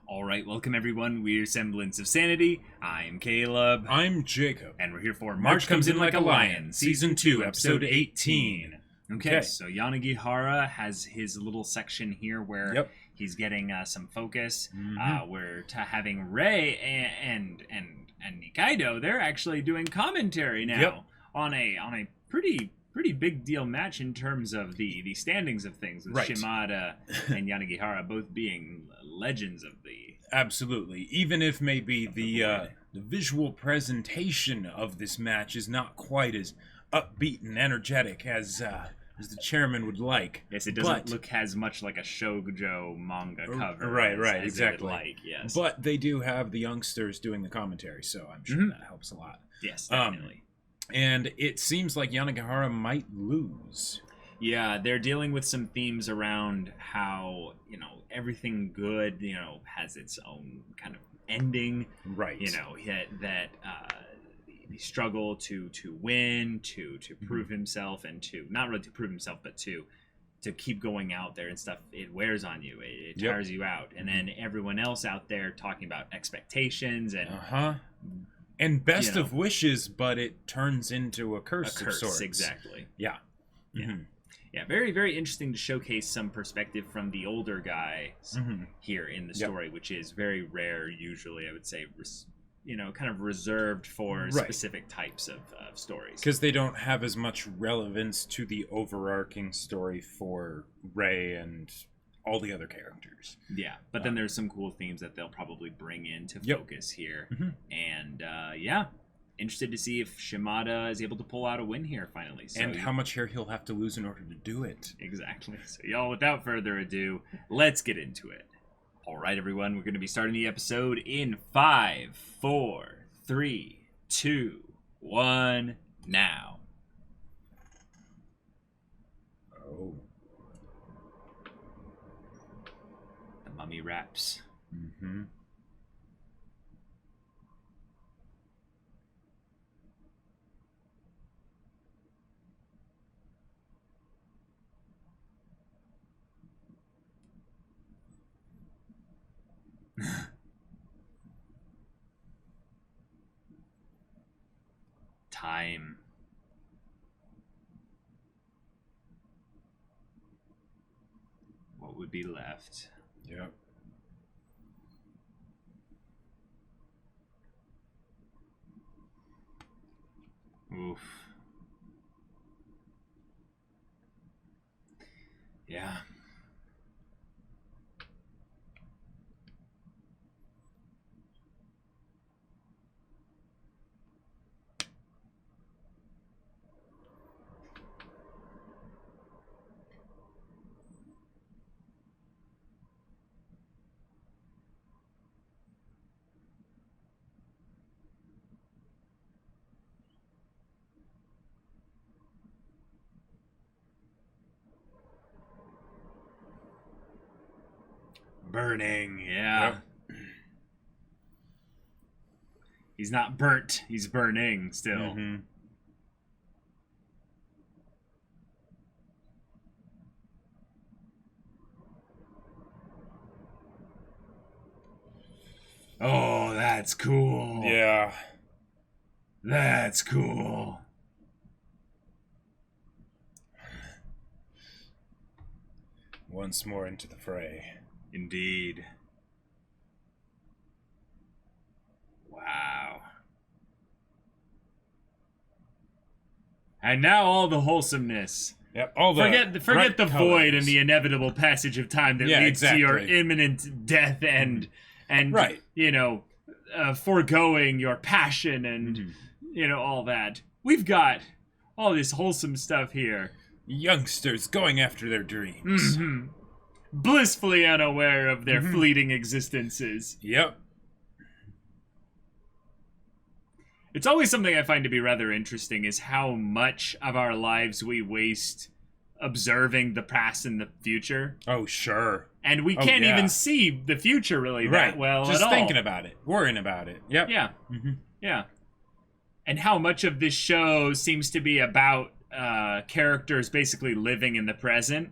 All right, welcome everyone. We're Semblance of Sanity. I'm Caleb. I'm Jacob. And we're here for March Comes In Like a Lion, Season 2, Episode 18. Okay, so Yanagihara has his little section here where he's getting some focus. We're having Rei and Nikaido. They're actually doing commentary now on a pretty big deal match in terms of the standings of things, with Shimada and Yanagihara both being legends of the... Absolutely. Even if maybe the visual presentation of this match is not quite as upbeat and energetic as the chairman would like. Yes, it doesn't look as much like a shoujo manga cover. Right, as exactly. It would like, yes. But they do have the youngsters doing the commentary, so I'm sure that helps a lot. Yes, definitely. And it seems like Yanagihara might lose. Yeah, they're dealing with some themes around how, everything good, has its own kind of ending. Right. That the struggle to win, to prove himself, and to, not really to prove himself, but to keep going out there and stuff, it wears on you. It tires you out. And then everyone else out there talking about expectations and... And best of wishes, but it turns into a curse of sorts. Exactly. Yeah. Yeah, very, very interesting to showcase some perspective from the older guy here in the story, which is very rare usually, I would say, kind of reserved for specific types of stories. Because they don't have as much relevance to the overarching story for Rei and all the other characters. Yeah, but then there's some cool themes that they'll probably bring into focus here. And interested to see if Shimada is able to pull out a win here finally. So and how much hair he'll have to lose in order to do it. Exactly. So y'all, without further ado, let's get into it. All right, everyone, we're going to be starting the episode in 5, 4, 3, 2, 1, now. Oh. Mummy raps. Time. What would be left? Yep. Oof. Yeah. Burning, yeah. Yep. He's not burnt, he's burning still. Oh, that's cool. Yeah. That's cool. Once more into the fray. Indeed. Wow. And now all the wholesomeness. Yep, all the forget the void and the inevitable passage of time that leads to your imminent death and foregoing your passion and all that. We've got all this wholesome stuff here. Youngsters going after their dreams. Blissfully unaware of their fleeting existences. Yep. It's always something I find to be rather interesting is how much of our lives we waste observing the past and the future. Oh, sure. And we can't even see the future really that well Just at all. Just thinking about it. Worrying about it. Yep. Yeah. Yeah. And how much of this show seems to be about characters basically living in the present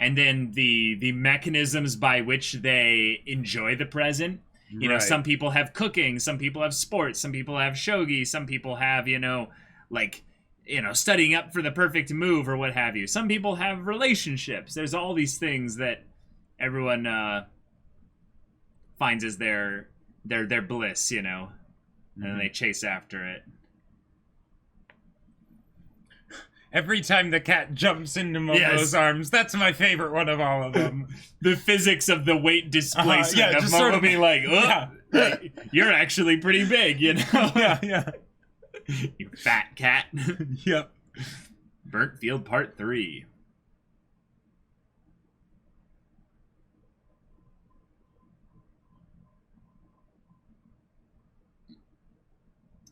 and then the mechanisms by which they enjoy the present. You know, some people have cooking, some people have sports, some people have shogi, some people have, studying up for the perfect move or what have you. Some people have relationships. There's all these things that everyone finds as their bliss, you know, and they chase after it. Every time the cat jumps into Momo's arms, that's my favorite one of all of them. The physics of the weight displacement of Momo being like, like, you're actually pretty big, you know? Yeah. You fat cat. Yep. Burnt Field Part 3.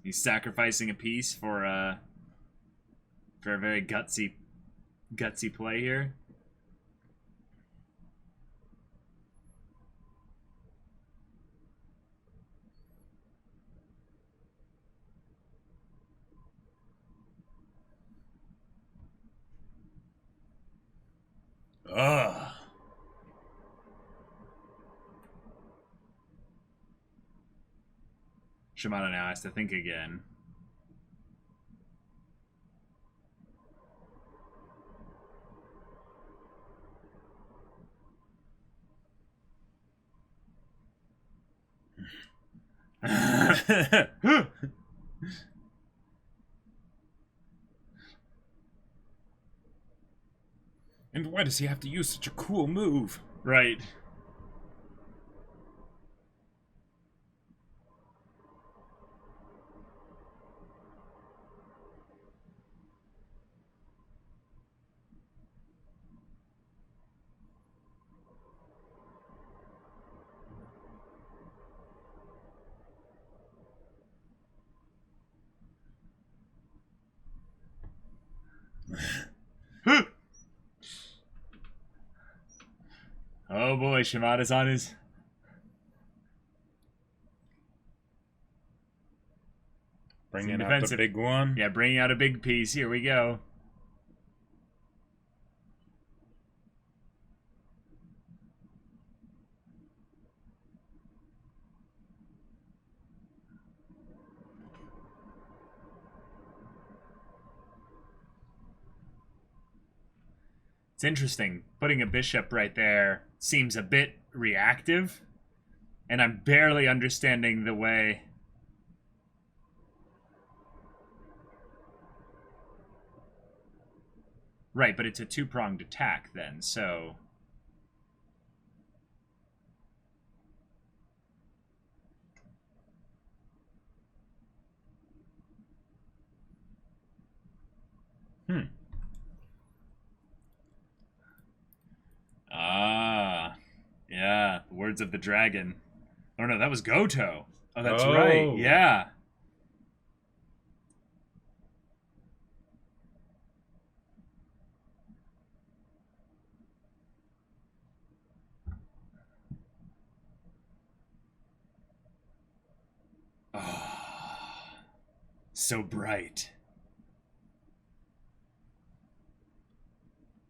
He's sacrificing a piece for a very gutsy play here. Ugh. Shimada now has to think again. And why does he have to use such a cool move? Right. Oh boy, Shimada's on his... Bringing out the big one. Yeah, bringing out a big piece. Here we go. It's interesting. Putting a bishop right there seems a bit reactive, and I'm barely understanding the way... Right, but it's a two-pronged attack then, so... Ah, yeah, the words of the dragon. Oh no, that was Goto. Oh, that's right, yeah. Oh, so bright.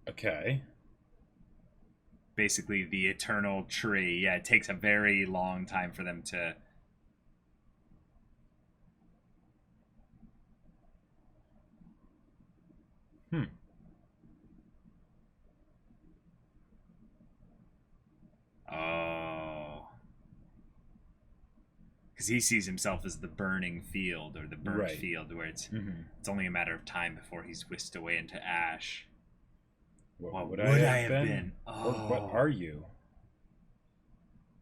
Okay. Basically the eternal tree. Yeah, it takes a very long time for them to... Oh. Because he sees himself as the burning field, or the burnt field, where it's only a matter of time before he's whisked away into ash. What would I have been? Oh. What are you?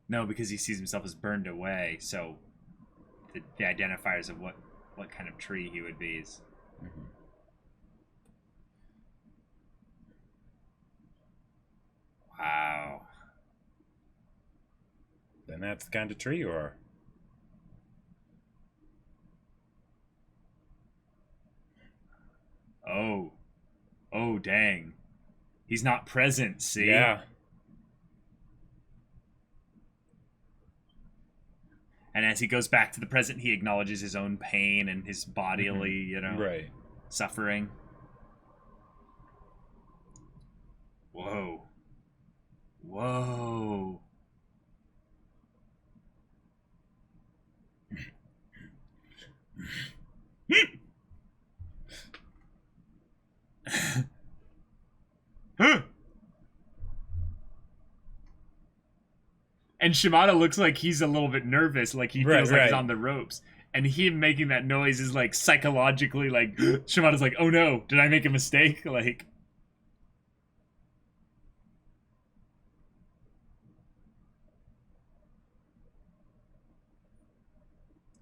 No, because he sees himself as burned away, so the identifiers of what kind of tree he would be is... Wow. Then that's the kind of tree you are. Oh. Oh, dang. He's not present, see? Yeah. And as he goes back to the present, he acknowledges his own pain and his bodily, suffering. Whoa. Whoa. And Shimada looks like he's a little bit nervous, like he feels like he's on the ropes. And him making that noise is like psychologically like Shimada's like, oh no, did I make a mistake? Like,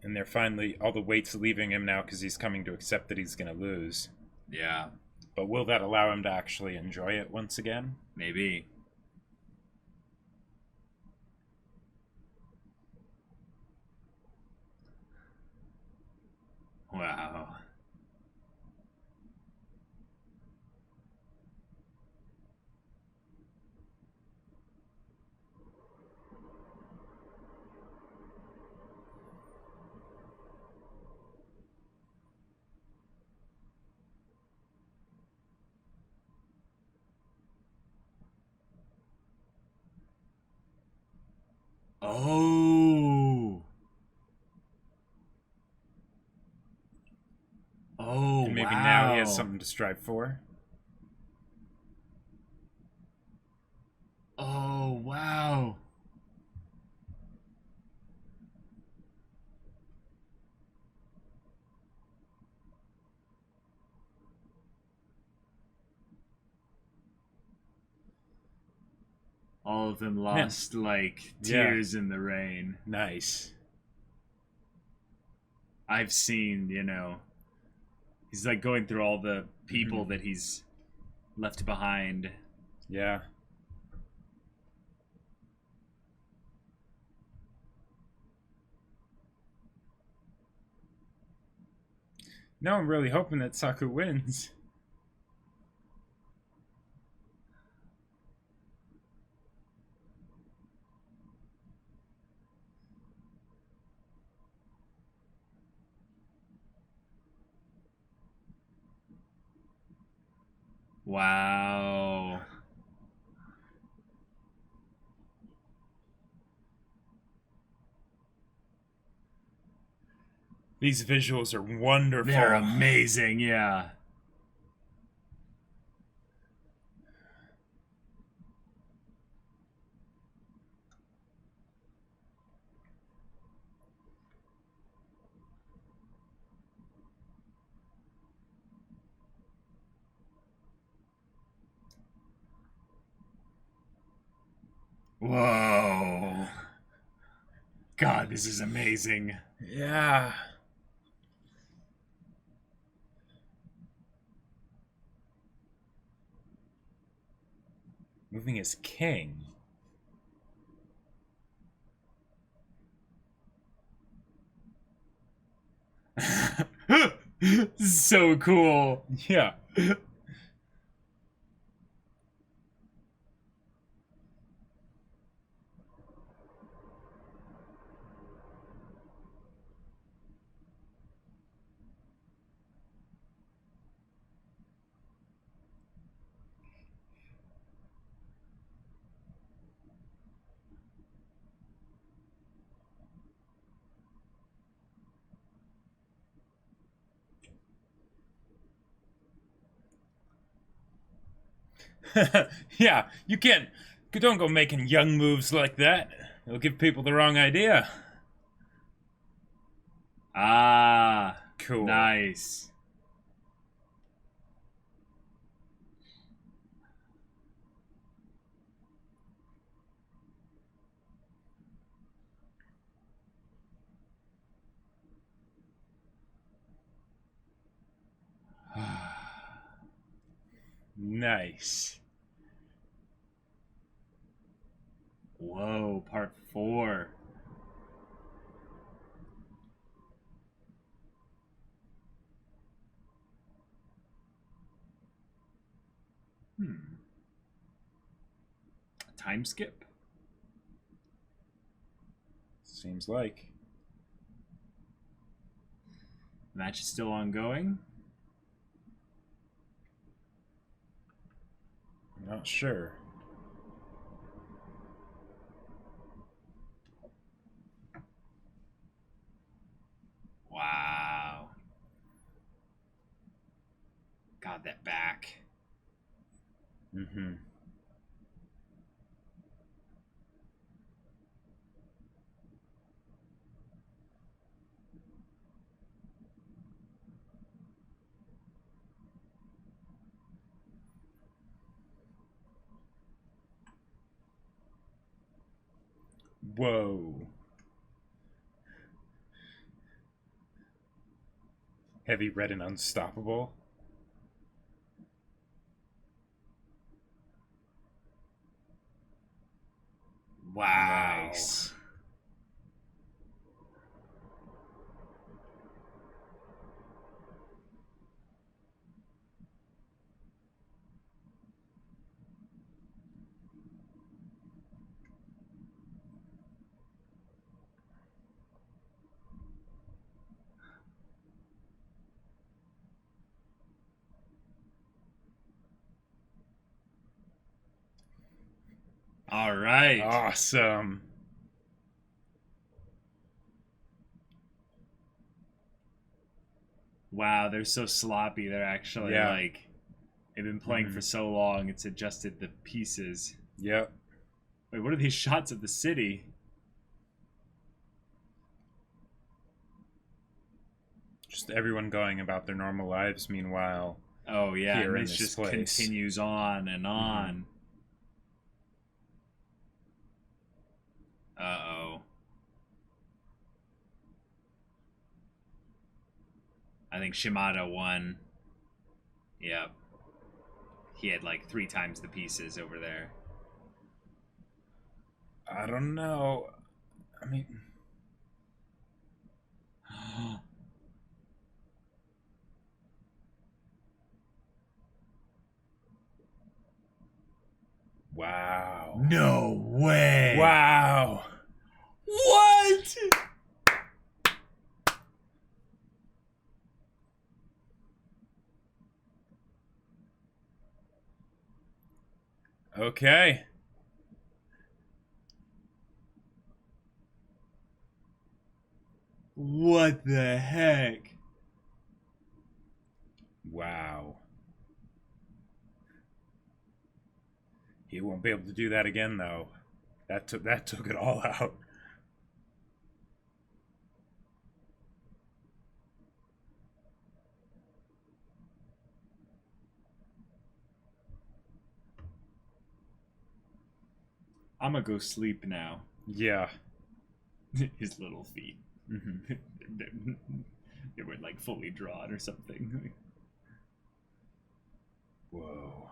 and they're finally, all the weight's leaving him now because he's coming to accept that he's going to lose. yeah, But will that allow him to actually enjoy it once again? maybe. Wow. Oh. Oh, And maybe wow. now he has something to strive for. Oh, wow. All of them lost like tears in the rain. Nice. I've seen, you know, he's like going through all the people that he's left behind. Yeah. Now I'm really hoping that Saku wins. Wow. These visuals are wonderful. They're amazing, yeah. Whoa. God, this is amazing. Yeah. Moving as king. So cool. Yeah. Yeah, you can't. Don't go making young moves like that. It'll give people the wrong idea. Ah, Cool. nice. Nice. Whoa, part 4. Time skip? Seems like. Match is still ongoing? I'm not sure. God, that back. Mm-hmm. Whoa. Have you read an Unstoppable? Wow. Nice. All right. Awesome. Wow, they're so sloppy. They're actually like, they've been playing for so long, it's adjusted the pieces. Yep. Wait, what are these shots of the city? Just everyone going about their normal lives. Meanwhile, oh yeah, here and in this this just place. continues on and on. Uh-oh. I think Shimada won. Yep. He had like 3 times the pieces over there. I don't know. I mean, wow. No way. Wow. What? Okay. What the heck? Wow. He won't be able to do that again, though. That took it all out. I'm gonna go sleep now. Yeah. His little feet. Mm-hmm. They were like fully drawn or something. Whoa.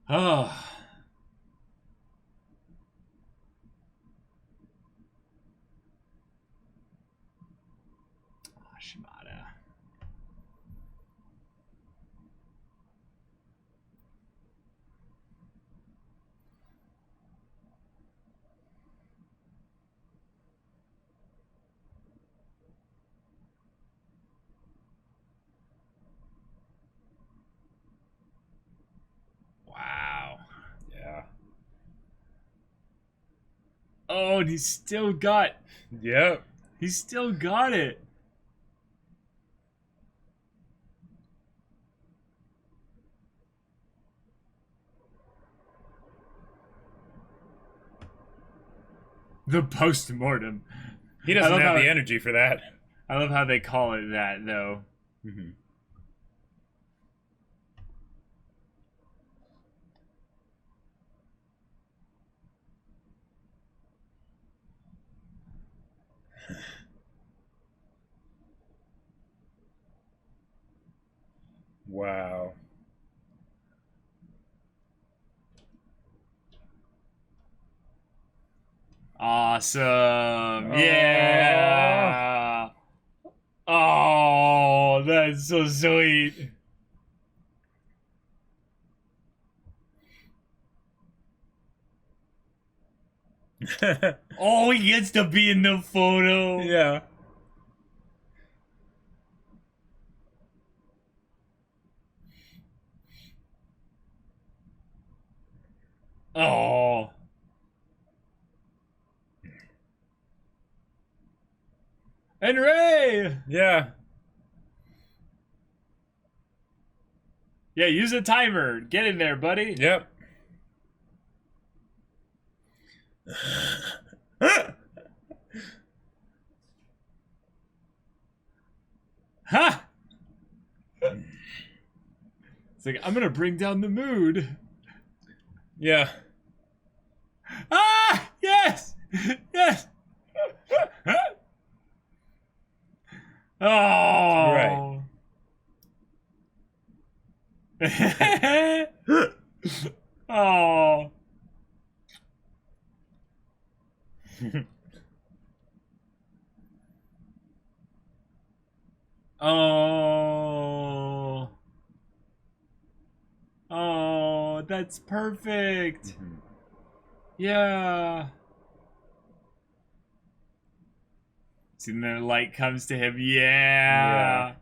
Oh. Shimada. Wow. Yeah. Oh, and he's still got. Yep. He's still got it. The post-mortem. He doesn't have the energy for that. I love how they call it that, though. Mm-hmm. Wow. Awesome. Yeah. Oh, that's so sweet. Oh, he gets to be in the photo. Yeah. Oh. And Ray. Yeah. Yeah, use a timer. Get in there, buddy. Yep. Ha! It's like, I'm gonna bring down the mood. Yeah. Ah! Yes! Yes! Oh! Right. Oh. Oh. Oh, that's perfect. Mm-hmm. Yeah. See, and then the light comes to him. Yeah.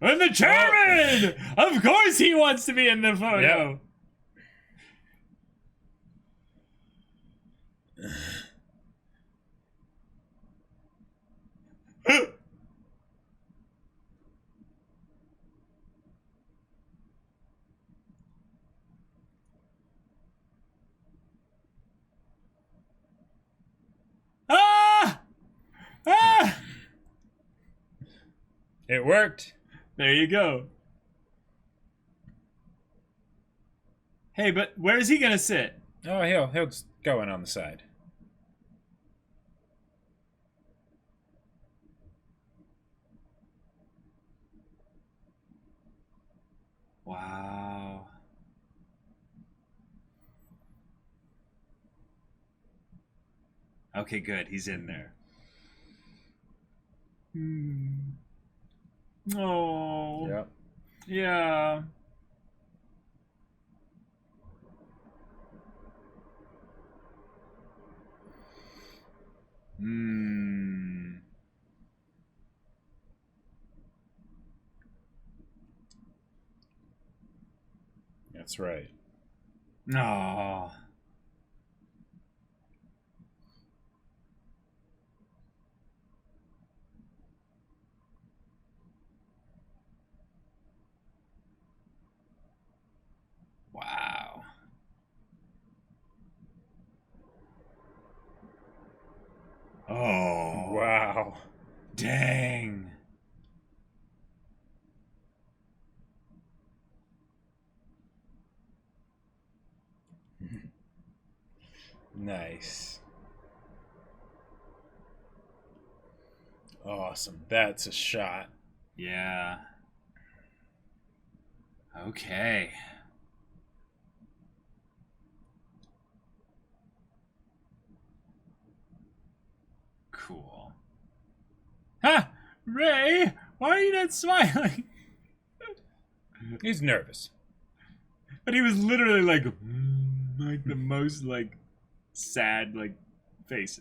And the chairman! Oh. Of course he wants to be in the photo. Yep. Ah! Ah! It worked. There you go. Hey, but where's he gonna sit? Oh, he'll just go in on the side. Wow. Okay, good. He's in there. Oh. Yep. Yeah. That's right. No. Wow. Oh. Wow. Dang. Nice. Awesome. That's a shot. Yeah. Okay. Cool. Ha! Ray, why are you not smiling? He's nervous. But he was literally like the most like sad like face.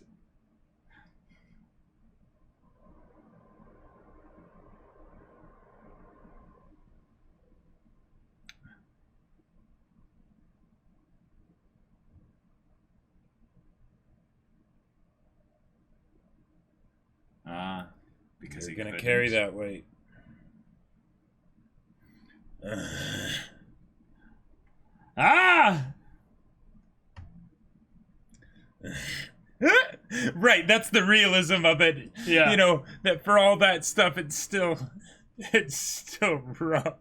Because you're he gonna couldn't. carry that weight. Ah! Right, that's the realism of it. Yeah. You know, that for all that stuff, it's still rough.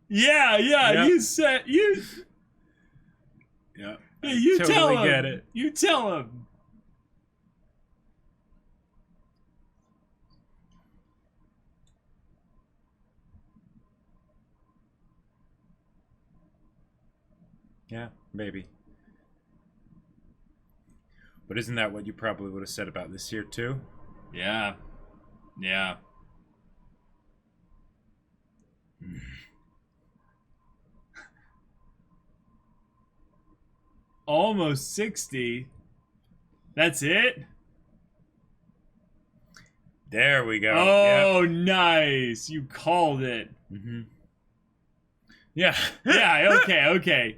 Yeah, Yep. you said you. Yeah, You totally tell him. get it. You tell him. Yeah, maybe. But isn't that what you probably would have said about this year too? Yeah. Yeah. Almost 60. That's it? There we go. Oh, yep. Nice. You called it. Mm-hmm. Yeah. Yeah, okay, okay.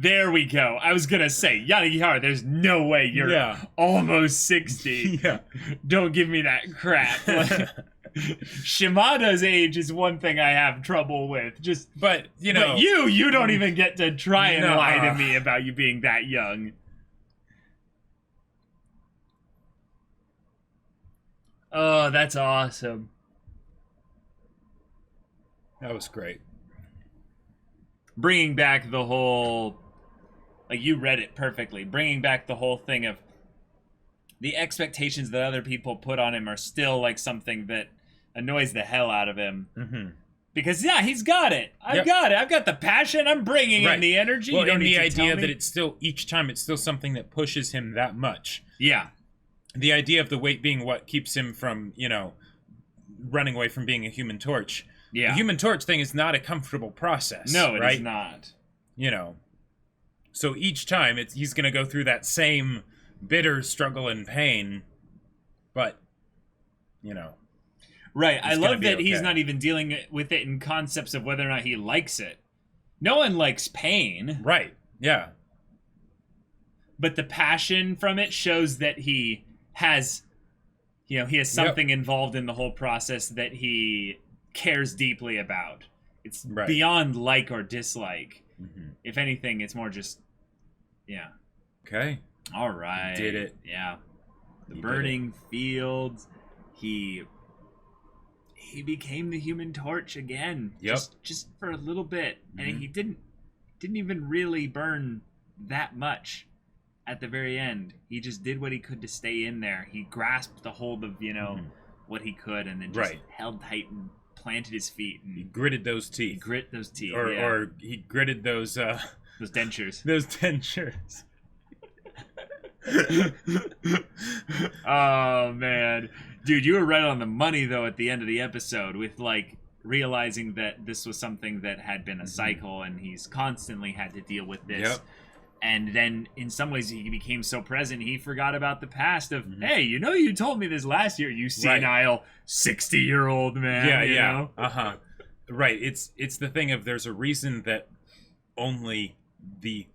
There we go. I was gonna say, Yanagihara, there's no way you're almost 60. Yeah. Don't give me that crap. Like, Shimada's age is one thing I have trouble with. But you don't even get to try and lie to me about you being that young. Oh, that's awesome. That was great. Bringing back the whole, like, you read it perfectly. Bringing back the whole thing of the expectations that other people put on him are still like something that annoys the hell out of him. Mm-hmm. Because he's got it. I've got it. I've got the passion. I'm bringing in the energy. Well, you don't and need the to idea tell me. that it's still each time it's still something that pushes him that much. Yeah. The idea of the weight being what keeps him from running away from being a Human Torch. Yeah. The Human Torch thing is not a comfortable process. No, it right? is not. So each time he's going to go through that same bitter struggle and pain, but right. I love that okay. he's not even dealing with it in concepts of whether or not he likes it. No one likes pain. Right. Yeah. But the passion from it shows that he has something involved in the whole process that he cares deeply about. It's beyond like or dislike. Mm-hmm. If anything, it's more just, Okay. All right. Did it. Yeah. The burning fields. He became the Human Torch again. Yep. Just for a little bit. Mm-hmm. And he didn't even really burn that much at the very end. He just did what he could to stay in there. He grasped the hold of, what he could, and then just held tight and planted his feet. And he gritted those teeth. Grit those teeth. Or he gritted those dentures. Those dentures. Oh, man. Dude, you were right on the money, though, at the end of the episode with, like, realizing that this was something that had been a cycle, and he's constantly had to deal with this. Yep. And then, in some ways, he became so present, he forgot about the past of, hey, you told me this last year, you senile 60-year-old man. Yeah. Uh-huh. Right. It's the thing of there's a reason that only the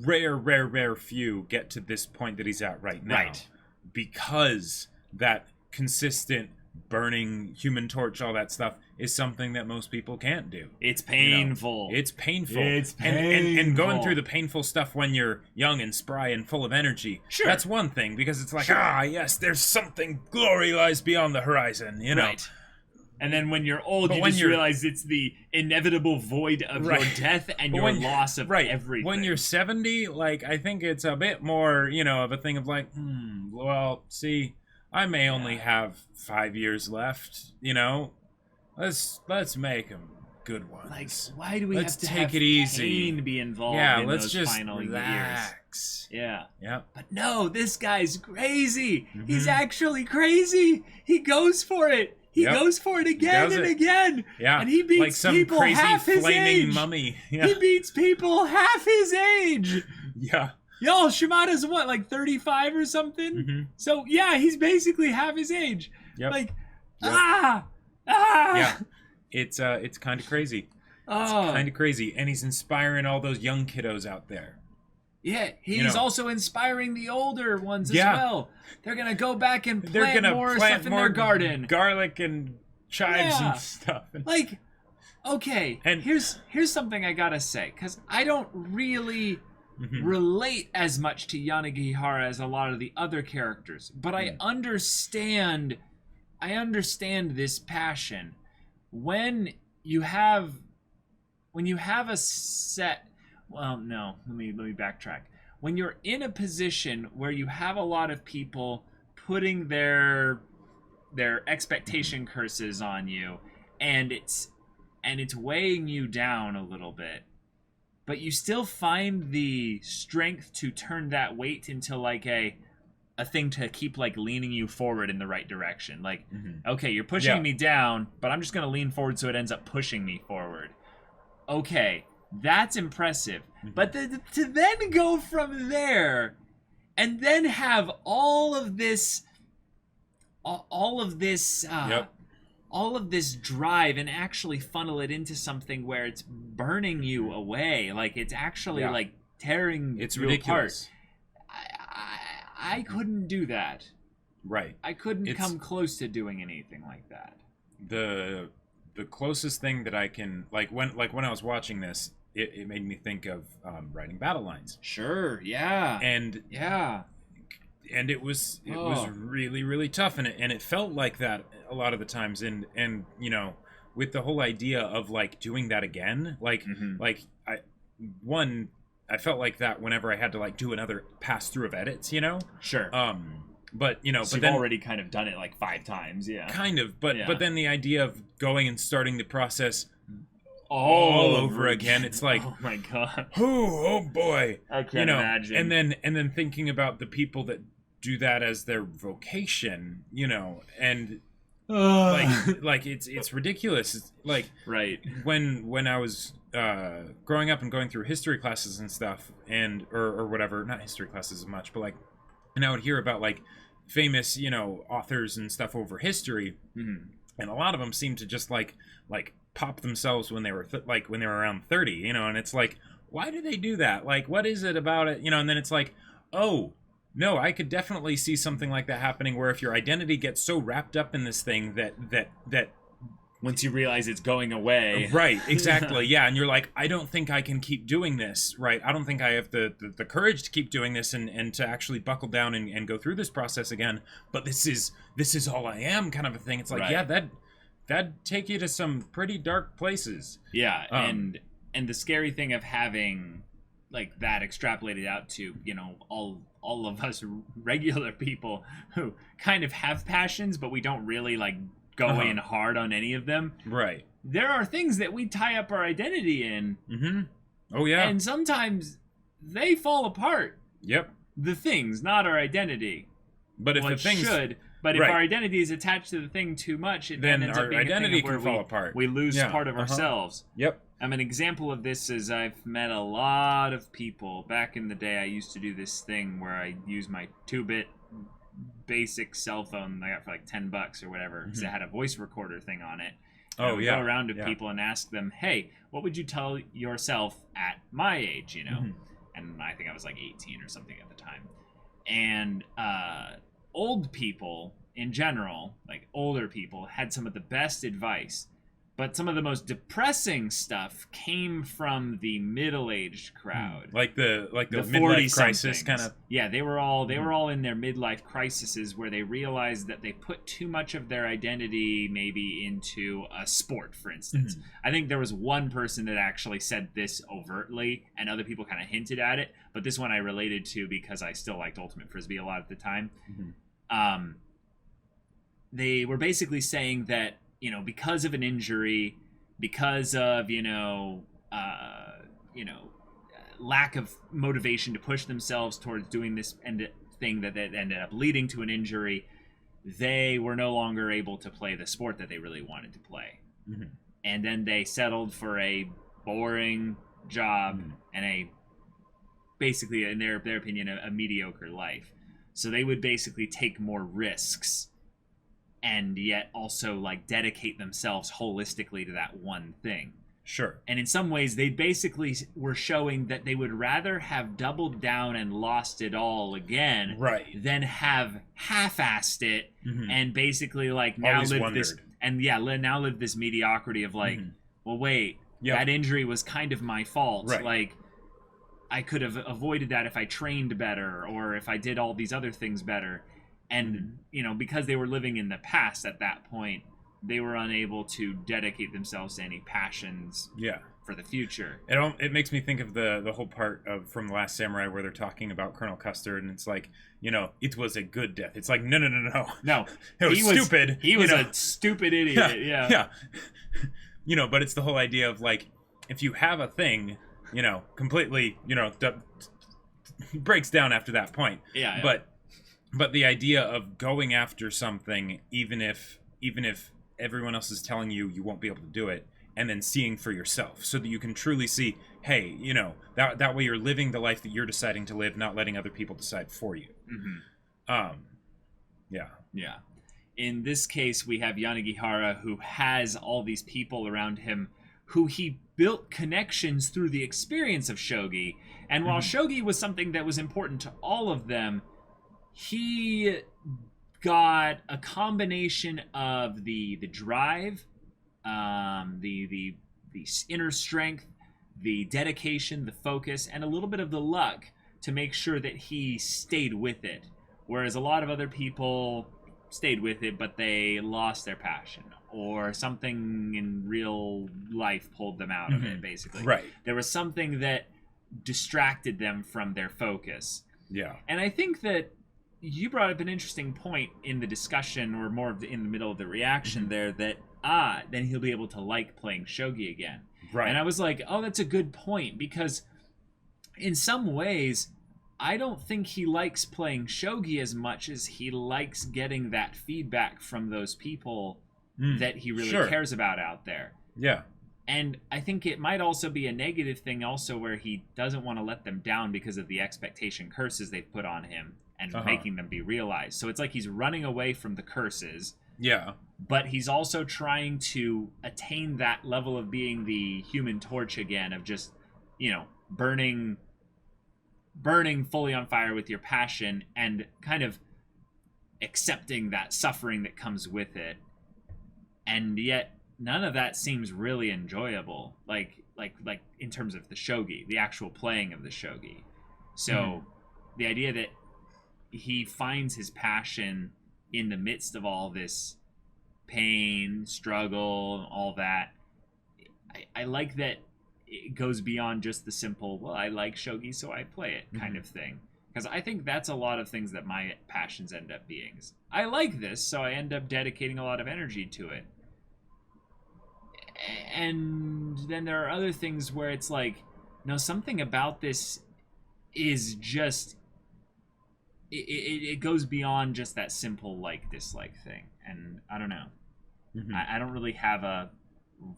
rare few get to this point that he's at right now. Right. Because that consistent burning Human Torch, all that stuff, is something that most people can't do. It's painful. It's painful. It's painful. And going through the painful stuff when you're young and spry and full of energy, that's one thing, because it's like, yes, there's something, glory lies beyond the horizon, Right. And then when you're old, you just realize it's the inevitable void of your death and your loss of everything. When you're 70, like, I think it's a bit more, of a thing of like, well, see, I may only have 5 years left, Let's make them good ones. Like, why do we let's have to take have it easy. pain be involved in let's those just final relax. years? Yeah. But no, this guy's crazy. He's actually crazy. He goes for it. He goes for it again and again. Yeah. And he beats like some people crazy half his flaming age. mummy. Yeah. He beats people half his age. Yeah. Yo, Shimada's what, like 35 or something? Mm-hmm. So, yeah, he's basically half his age. Yep. Like, Yeah. It's kind of crazy. It's kind of crazy. And he's inspiring all those young kiddos out there. Yeah, he's also inspiring the older ones as well. They're going to go back and plant more stuff in their garden. Garlic and chives and stuff. Like, okay, and here's something I got to say, because I don't really relate as much to Yanagihara as a lot of the other characters, but I understand this passion. When you have a set, well, no, let me backtrack. When you're in a position where you have a lot of people putting their expectation curses on you, and it's weighing you down a little bit, but you still find the strength to turn that weight into like a thing to keep like leaning you forward in the right direction. Like, okay, you're pushing me down, but I'm just going to lean forward so it ends up pushing me forward. Okay, that's impressive. But to then go from there and then have all of this all of this drive and actually funnel it into something where it's burning you away. Like, it's actually like tearing it's you ridiculous. apart. I couldn't do that. Right. I couldn't come close to doing anything like that. The closest thing that I can, when I was watching this, it made me think of writing battle lines. Sure, yeah. And it was really, really tough, and it felt like that a lot of the times, and you know, with the whole idea of like doing that again, I felt like that whenever I had to like do another pass through of edits, you know. Sure. But you know, so you've already kind of done it like 5 times, yeah. Kind of, but then the idea of going and starting the process all over again, it's like, oh my god, oh boy, I can't imagine. And then thinking about the people that do that as their vocation, you know, and like it's ridiculous. It's like right when I was growing up and going through history classes and stuff, and or whatever, not history classes as much, but like, and I would hear about like famous, you know, authors and stuff over history, and a lot of them seem to just like pop themselves when they were when they were around 30, you know, and it's like, why do they do that? Like, what is it about it, you know? And then it's like, oh no, I could definitely see something like that happening, where if your identity gets so wrapped up in this thing that once you realize it's going away, right, exactly, yeah, and you're like, I don't think I can keep doing this, right? I don't think I have the courage to keep doing this and to actually buckle down and go through this process again. But this is all I am, kind of a thing. It's like, yeah, that'd take you to some pretty dark places. Yeah, and the scary thing of having like that extrapolated out to, you know, all of us regular people who kind of have passions, but we don't really like go in hard on any of them. Right. There are things that we tie up our identity in. Oh yeah. And sometimes they fall apart. Yep. The things, not our identity. But if the things should. But if our identity is attached to the thing too much, it then ends up being identity a thing can where fall apart. We lose part of ourselves. Yep. An example of this is I've met a lot of people. Back in the day, I used to do this thing where I use my 2-bit basic cell phone I got for like $10 or whatever, because it had a voice recorder thing on it. And I would go around to people and ask them, hey, what would you tell yourself at my age, you know? And I think I was like 18 or something at the time. And old people in general, like older people, had some of the best advice, but some of the most depressing stuff came from the middle-aged crowd, like the midlife crisis kind of. Yeah, they were all in their midlife crises where they realized that they put too much of their identity maybe into a sport, for instance. I think there was one person that actually said this overtly, and other people kind of hinted at it, but this one I related to because I still liked Ultimate Frisbee a lot at the time. They were basically saying that, you know, because of an injury, because of, lack of motivation to push themselves towards doing this thing that ended up leading to an injury, they were no longer able to play the sport that they really wanted to play. And then they settled for a boring job and basically, in their opinion, a mediocre life. So they would basically take more risks and yet also like dedicate themselves holistically to that one thing. Sure. And in some ways, they basically were showing that they would rather have doubled down and lost it all again, than have half-assed it and basically like now live this mediocrity of like, well, wait, that injury was kind of my fault. Like, I could have avoided that if I trained better or if I did all these other things better. And, you know, because they were living in the past at that point, they were unable to dedicate themselves to any passions for the future. It makes me think of the whole part of from The Last Samurai where they're talking about Colonel Custard, and it's like, you know, it was a good death. It's like, no. It was stupid. He was a stupid idiot, Yeah. You know, but it's the whole idea of, like, if you have a thing, you know, completely, you know, breaks down after that point. But the idea of going after something, even if everyone else is telling you won't be able to do it, and then seeing for yourself, so that you can truly see, hey, you know, that way you're living the life that you're deciding to live, not letting other people decide for you. in this case, we have Yanagihara, who has all these people around him who he built connections through the experience of shogi. And while shogi was something that was important to all of them, he got a combination of the drive, the inner strength, the dedication, the focus, and a little bit of the luck to make sure that he stayed with it. Whereas a lot of other people stayed with it, but they lost their passion, or something in real life pulled them out of it, basically. Right. There was something that distracted them from their focus. Yeah. And I think that you brought up an interesting point in the discussion, or more in the middle of the reaction there, that, then he'll be able to like playing shogi again. Right. And I was like, oh, that's a good point, because in some ways, I don't think he likes playing shogi as much as he likes getting that feedback from those people that he really cares about out there. Yeah. And I think it might also be a negative thing also, where he doesn't want to let them down because of the expectation curses they've put on him and making them be realized. So it's like he's running away from the curses. Yeah. But he's also trying to attain that level of being the Human Torch again, of just, burning fully on fire with your passion, and kind of accepting that suffering that comes with it. And yet none of that seems really enjoyable, like in terms of the shogi, the actual playing of the shogi. So the idea that he finds his passion in the midst of all this pain, struggle, all that, I like that it goes beyond just the simple, well, I like shogi, so I play it kind of thing. Because I think that's a lot of things that my passions end up being. I like this, so I end up dedicating a lot of energy to it. And then there are other things where it's like, no, something about this is just, it goes beyond just that simple like-dislike thing. And I don't know. I don't really have a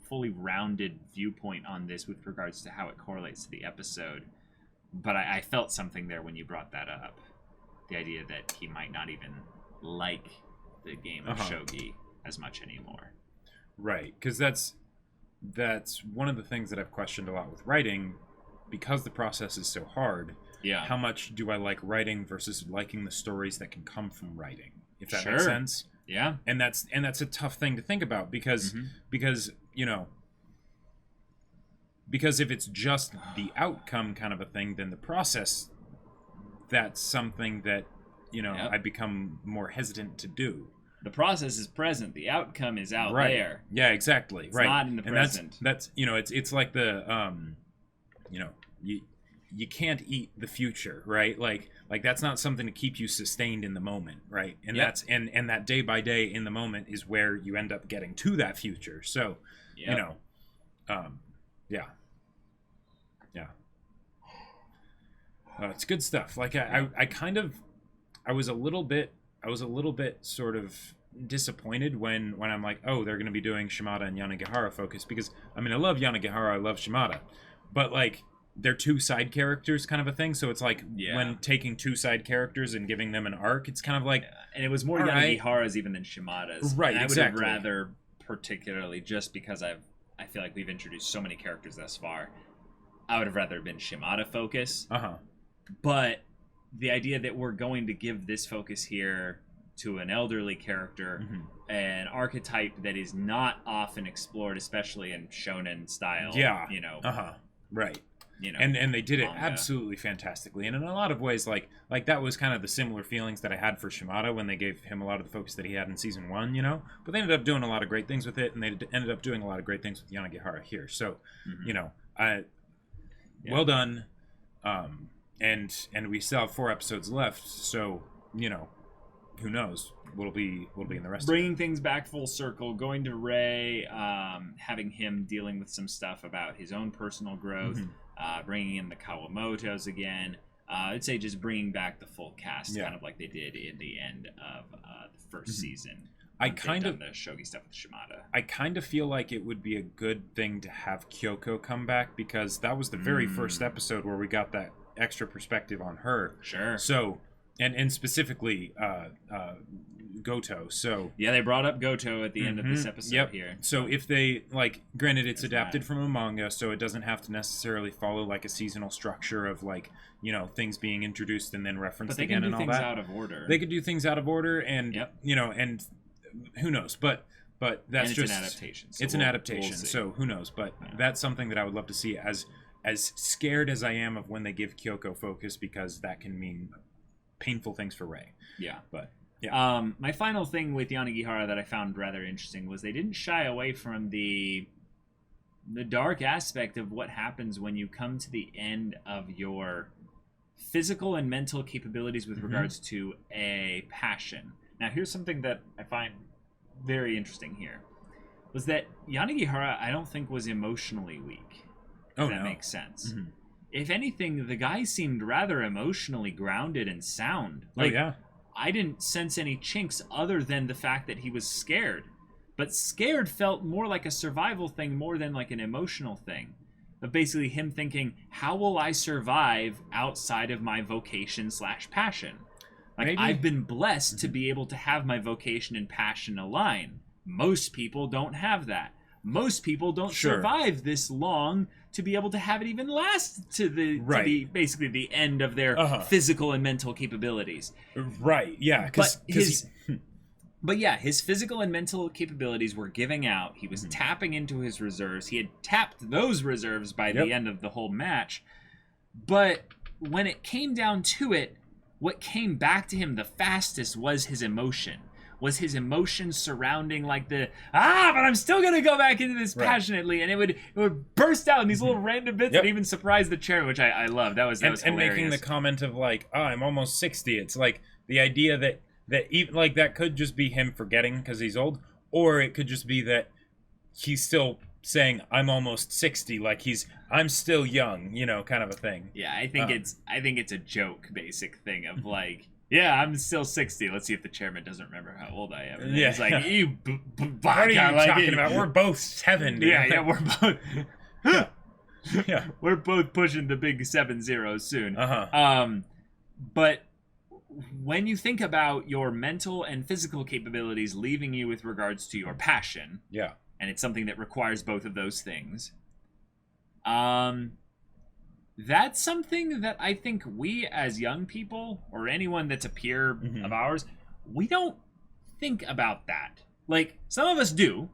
fully rounded viewpoint on this with regards to how it correlates to the episode. But I felt something there when you brought that up. The idea that he might not even like the game of shogi as much anymore. Right, because that's one of the things that I've questioned a lot with writing, because the process is so hard. Yeah. How much do I like writing versus liking the stories that can come from writing? If that makes sense. Yeah. And that's a tough thing to think about, because because if it's just the outcome kind of a thing, then the process, that's something that I become more hesitant to do. The process is present. The outcome is out there. Yeah, exactly. It's not in the present. That's it's like the you can't eat the future, right? Like that's not something to keep you sustained in the moment, right? And that's and that day by day in the moment is where you end up getting to that future. So, yeah. It's good stuff. Like I was a little bit sort of disappointed when I'm like, oh, they're going to be doing Shimada and Yanagihara focus, because I love Yanagihara, I love Shimada, but like they're two side characters kind of a thing. So it's like when taking two side characters and giving them an arc, it's kind of like, and it was more Yanagihara's even than Shimada's. Right, and exactly. I would have rather, particularly just because I feel like we've introduced so many characters thus far, I would have rather been Shimada focus. But the idea that we're going to give this focus here to an elderly character, an archetype that is not often explored, especially in shonen style. Yeah. Right. And they did it manga. Absolutely fantastically. And in a lot of ways, like that was kind of the similar feelings that I had for Shimada when they gave him a lot of the focus that he had in season 1, But they ended up doing a lot of great things with it, and they ended up doing a lot of great things with Yanagihara here. So, well done. And we still have 4 episodes left, so who knows what'll be in the rest. Bringing things back full circle, going to Ray, having him dealing with some stuff about his own personal growth, bringing in the Kawamotos again. I'd say just bringing back the full cast, kind of like they did in the end of the first season. I kind of the shogi stuff with Shimada. I kind of feel like it would be a good thing to have Kyoko come back, because that was the very first episode where we got that extra perspective on her. Sure. So and specifically Goto. So yeah, they brought up Goto at the end of this episode here. So if they like, granted, it's adapted from a manga, so it doesn't have to necessarily follow like a seasonal structure of like, you know, things being introduced and then referenced again and all that. But they can do things out of order. They could do things out of order, and you know, and who knows? But that's just an adaptation. So it's an adaptation, so who knows? But that's something that I would love to see. As scared as I am of when they give Kyoko focus, because that can mean painful things for Rei. Yeah, but. Yeah. My final thing with Yanagihara that I found rather interesting was they didn't shy away from the dark aspect of what happens when you come to the end of your physical and mental capabilities with regards to a passion. Now, here's something that I find very interesting here, was that Yanagihara, I don't think, was emotionally weak. If that makes sense. If anything, the guy seemed rather emotionally grounded and sound. Like, I didn't sense any chinks other than the fact that he was scared. But scared felt more like a survival thing more than like an emotional thing. But basically him thinking, how will I survive outside of my vocation / passion? Like, maybe. I've been blessed to be able to have my vocation and passion align. Most people don't have that. Most people don't survive this long to be able to have it even last to the basically the end of their physical and mental capabilities. Right. Yeah. But his physical and mental capabilities were giving out. He was tapping into his reserves. He had tapped those reserves by the end of the whole match. But when it came down to it, what came back to him the fastest was his emotion. Was his emotion surrounding like but I'm still gonna go back into this passionately, and it would burst out in these little random bits that even surprised the chair, which I love. That was hilarious. And making the comment of like, I'm almost 60. It's like the idea that even like that could just be him forgetting because he's old, or it could just be that he's still saying I'm almost 60, like I'm still young, you know, kind of a thing. Yeah, I think it's a joke, basic thing of like. Yeah, I'm still 60. Let's see if the chairman doesn't remember how old I am. And he's like, you what are you talking about? We're both 70. Yeah, we're both. We're both pushing the big 70 soon. But when you think about your mental and physical capabilities leaving you with regards to your passion, and it's something that requires both of those things, that's something that I think we as young people, or anyone that's a peer of ours, we don't think about that. Like, some of us do,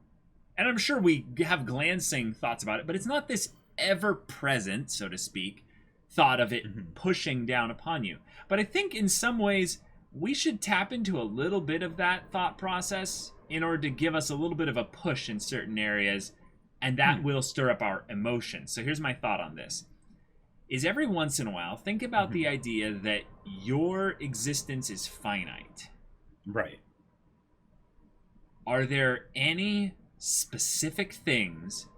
and I'm sure we have glancing thoughts about it, but it's not this ever-present, so to speak, thought of it pushing down upon you. But I think in some ways, we should tap into a little bit of that thought process in order to give us a little bit of a push in certain areas, and that will stir up our emotions. So here's my thought on this. Is every once in a while, think about the idea that your existence is finite. Right. Are there any specific things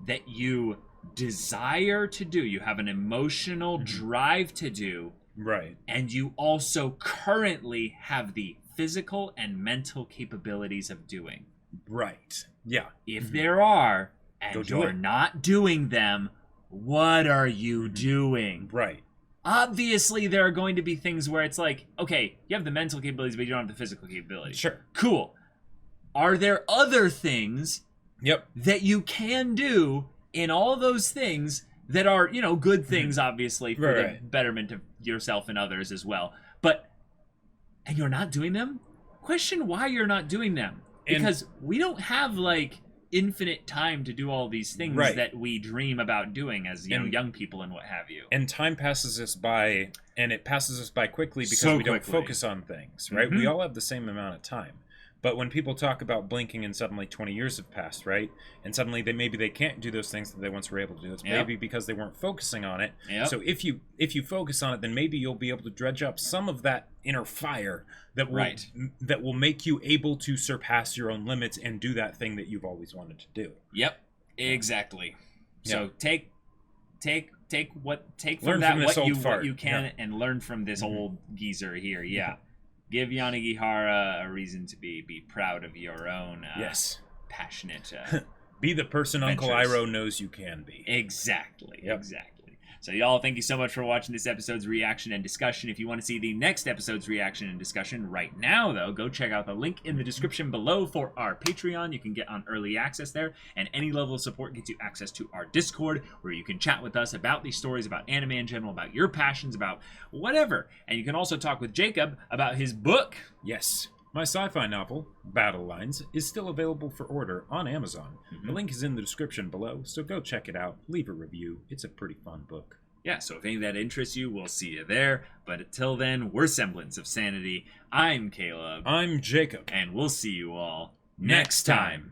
that you desire to do, you have an emotional drive to do, right, and you also currently have the physical and mental capabilities of doing? Right. Yeah. If there are, and you're not doing them, what are you doing? Right. Obviously, there are going to be things where it's like, okay, you have the mental capabilities, but you don't have the physical capabilities. Sure. Cool. Are there other things that you can do in all those things that are, you know, good things, obviously, for the betterment of yourself and others as well. And you're not doing them? Question why you're not doing them. Because we don't have, like, infinite time to do all these things that we dream about doing as young people and what have you. And time passes us by, and it passes us by quickly because we don't focus on things, right? We all have the same amount of time. But when people talk about blinking and suddenly 20 years have passed, right? And suddenly maybe they can't do those things that they once were able to do. It's maybe because they weren't focusing on it. So if you focus on it, then maybe you'll be able to dredge up some of that inner fire that will make you able to surpass your own limits and do that thing that you've always wanted to do. Yep, exactly. So take what you can and learn from this old geezer here. Yeah. Give Yanagihara a reason to be proud of your own passionate be the person ventures. Uncle Iroh knows you can be. Exactly. Exactly. So y'all, thank you so much for watching this episode's reaction and discussion. If you want to see the next episode's reaction and discussion right now, though, go check out the link in the description below for our Patreon. You can get on early access there, and any level of support gets you access to our Discord, where you can chat with us about these stories, about anime in general, about your passions, about whatever. And you can also talk with Jacob about his book. Yes. My sci-fi novel, Battle Lines, is still available for order on Amazon. The link is in the description below, so go check it out. Leave a review. It's a pretty fun book. Yeah, so if any of that interests you, we'll see you there. But until then, we're Semblance of Sanity. I'm Caleb. I'm Jacob. And we'll see you all next time.